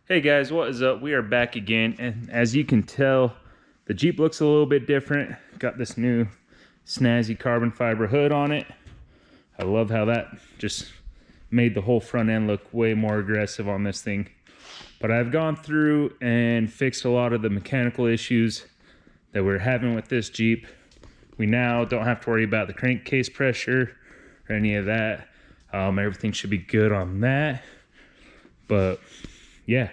Hey guys, what is up? We are back again, and as you can tell, the Jeep looks a little bit different. Got this new snazzy carbon fiber hood on it. I love how that just made the whole front end look way more aggressive on this thing. But I've gone through and fixed a lot of the mechanical issues that we're having with this Jeep. We now don't have to worry about the crankcase pressure or any of that. Everything should be good on that. But yeah,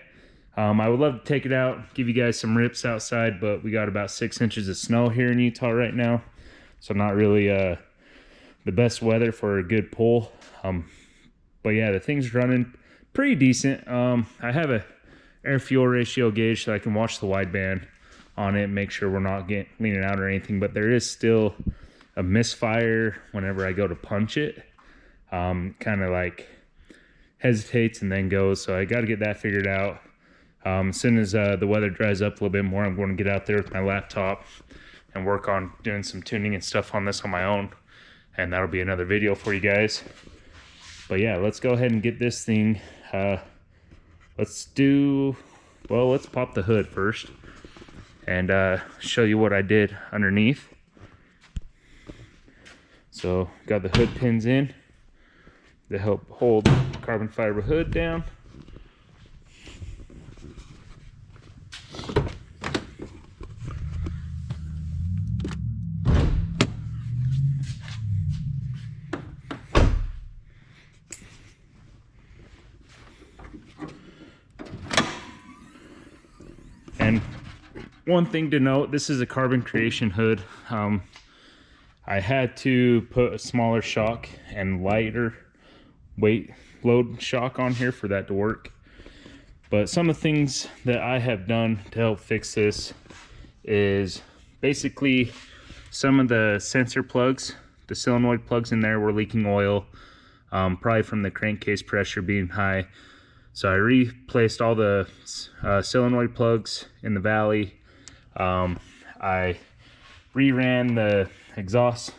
I would love to take it out, give you guys some rips outside, but we got about 6 inches of snow here in Utah right now, so not really the best weather for a good pull. But yeah, the thing's running pretty decent. I have a air fuel ratio gauge so I can watch the wideband on it and make sure we're not leaning out or anything, but there is still a misfire whenever I go to punch it. Kind of like hesitates and then goes, so I got to get that figured out. As soon as the weather dries up a little bit more, I'm going to get out there with my laptop and work on doing some tuning and stuff on this on my own, and that'll be another video for you guys. But yeah, let's go ahead and get this thing. Let's pop the hood first and show you what I did underneath. So got the hood pins in to help hold the carbon fiber hood down. And one thing to note, this is a carbon creation hood. I had to put a smaller shock and lighter weight load shock on here for that to work. But some of the things that I have done to help fix this is basically some of the sensor plugs, the solenoid plugs in there were leaking oil, probably from the crankcase pressure being high. So I replaced all the solenoid plugs in the valley. I reran the exhaust,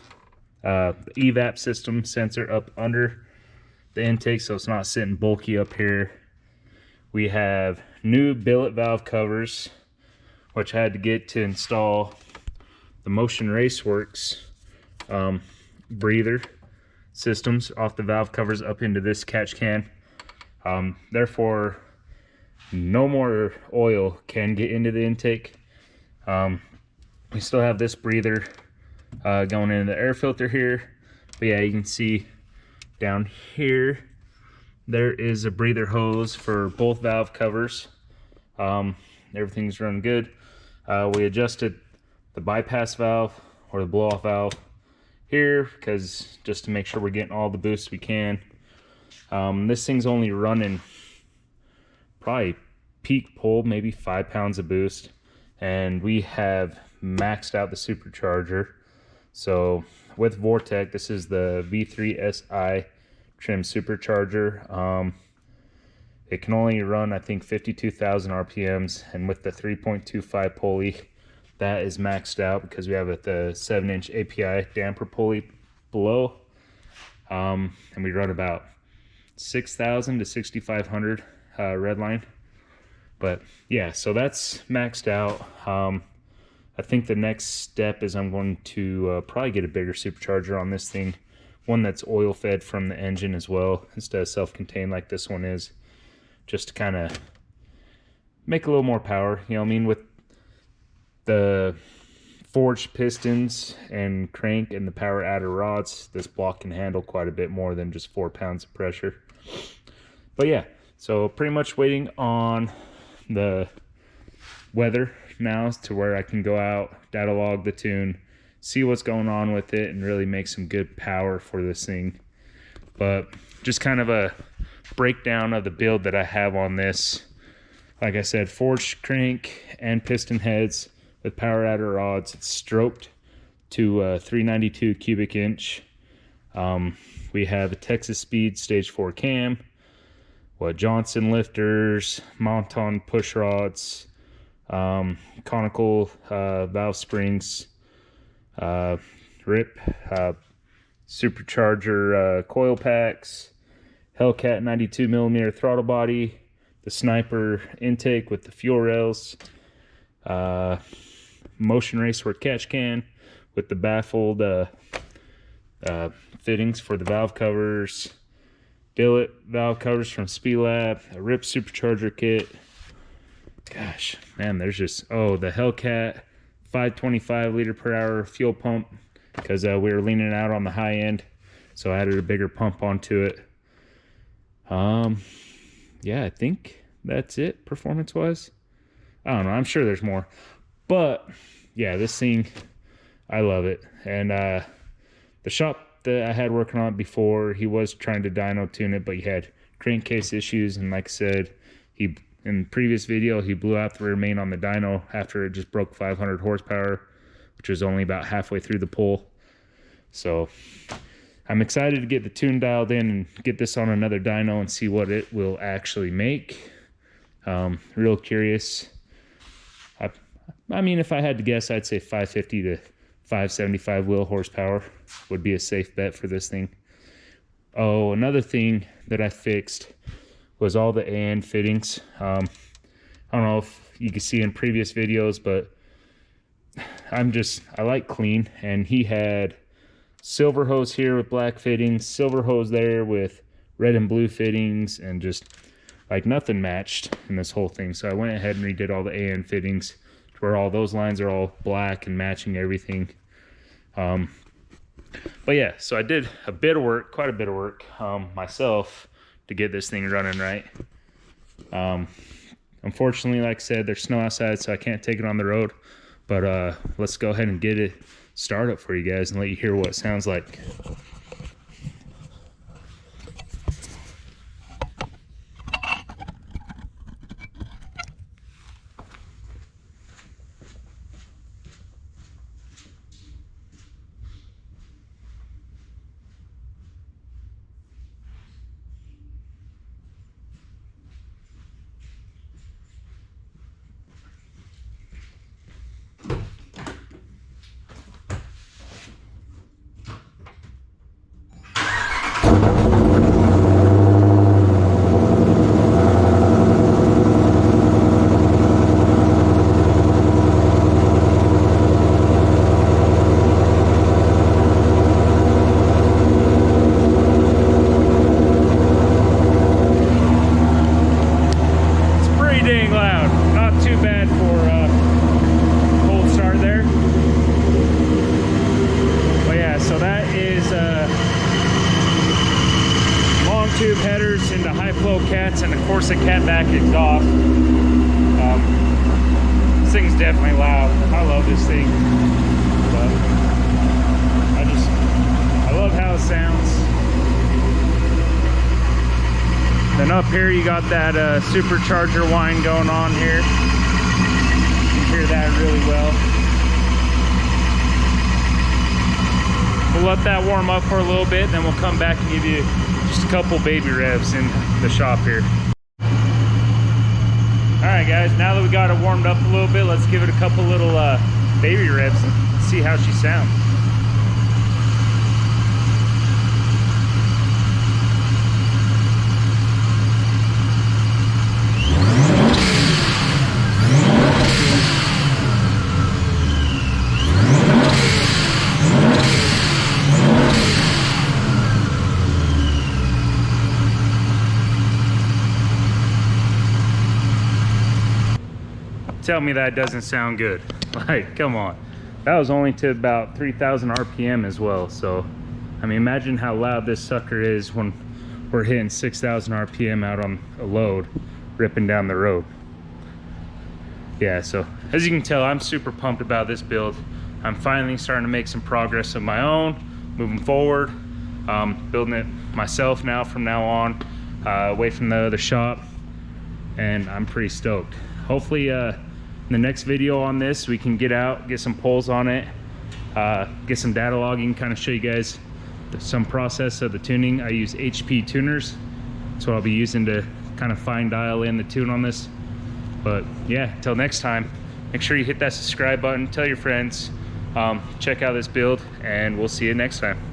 the evap system sensor up under the intake so it's not sitting bulky up here. We have new billet valve covers, which I had to get to install the Motion Raceworks breather systems off the valve covers up into this catch can. Therefore, no more oil can get into the intake. We still have this breather going into the air filter here. But yeah, you can see down here, there is a breather hose for both valve covers. Everything's running good. We adjusted the bypass valve or the blow off valve here because just to make sure we're getting all the boost we can. This thing's only running probably peak pull, maybe 5 pounds of boost, and we have maxed out the supercharger. So with Vortec, this is the V3SI trim supercharger. It can only run, I think, 52,000 RPMs, and with the 3.25 pulley, that is maxed out because we have the 7-inch API damper pulley below, and we run about 6,000 to 6,500 redline. But yeah, so that's maxed out. I think the next step is I'm going to probably get a bigger supercharger on this thing, one that's oil fed from the engine as well instead of self-contained like this one is, just to kind of make a little more power. You know what I mean? With the forged pistons and crank and the power adder rods, this block can handle quite a bit more than just 4 pounds of pressure. But yeah, so pretty much waiting on the weather now to where I can go out, data log the tune, see what's going on with it, and really make some good power for this thing. But just kind of a breakdown of the build that I have on this. Like I said, forged crank and piston heads with power adder rods. It's stroked to 392 cubic inch. We have a Texas Speed Stage 4 cam, Johnson lifters, Monton push rods, conical valve springs, RIP supercharger coil packs, Hellcat 92mm throttle body, the sniper intake with the fuel rails, motion raceward catch can with the baffled fittings for the valve covers, billet valve covers from Speedlab, a RIP supercharger kit. Gosh, man, there's just, oh, the Hellcat 525 liter per hour fuel pump, because we were leaning out on the high end, so I added a bigger pump onto it. Yeah, I think that's it performance wise. I don't know, I'm sure there's more, but yeah, this thing, I love it. And the shop that I had working on it before, he was trying to dyno tune it, but he had crankcase issues, and like I said, he, in the previous video, he blew out the rear main on the dyno after it just broke 500 horsepower, which was only about halfway through the pull. So I'm excited to get the tune dialed in and get this on another dyno and see what it will actually make. Real curious. I mean, if I had to guess, I'd say 550 to 575 wheel horsepower would be a safe bet for this thing. Oh, another thing that I fixed was all the AN fittings. I don't know if you can see in previous videos, but I like clean, and he had silver hose here with black fittings, silver hose there with red and blue fittings, and just like nothing matched in this whole thing. So I went ahead and redid all the AN fittings to where all those lines are all black and matching everything. But yeah, so I did a bit of work, quite a bit of work myself to get this thing running right. Unfortunately, like I said, there's snow outside, so I can't take it on the road, but let's go ahead and get it started for you guys and let you hear what it sounds like. Tube headers into high flow cats, and of course a catback exhaust. This thing's definitely loud. I love this thing, but I love how it sounds. Then up here you got that supercharger whine going on here. You can hear that really well. We'll let that warm up for a little bit, then we'll come back and give you just a couple baby revs in the shop here. All right, guys, now that we got it warmed up a little bit, let's give it a couple little baby revs and see how she sounds. Tell me that doesn't sound good. Like, come on. That was only to about 3,000 RPM as well. So, I mean, imagine how loud this sucker is when we're hitting 6,000 RPM out on a load, ripping down the road. Yeah, so as you can tell, I'm super pumped about this build. I'm finally starting to make some progress of my own, moving forward. Building it myself now from now on, away from the other shop. And I'm pretty stoked. Hopefully, in the next video on this, we can get out, get some polls on it, get some data logging, kind of show you guys some process of the tuning. I use HP tuners. That's what I'll be using to kind of fine dial in the tune on this. But yeah, till next time, make sure you hit that subscribe button, tell your friends, check out this build, and we'll see you next time.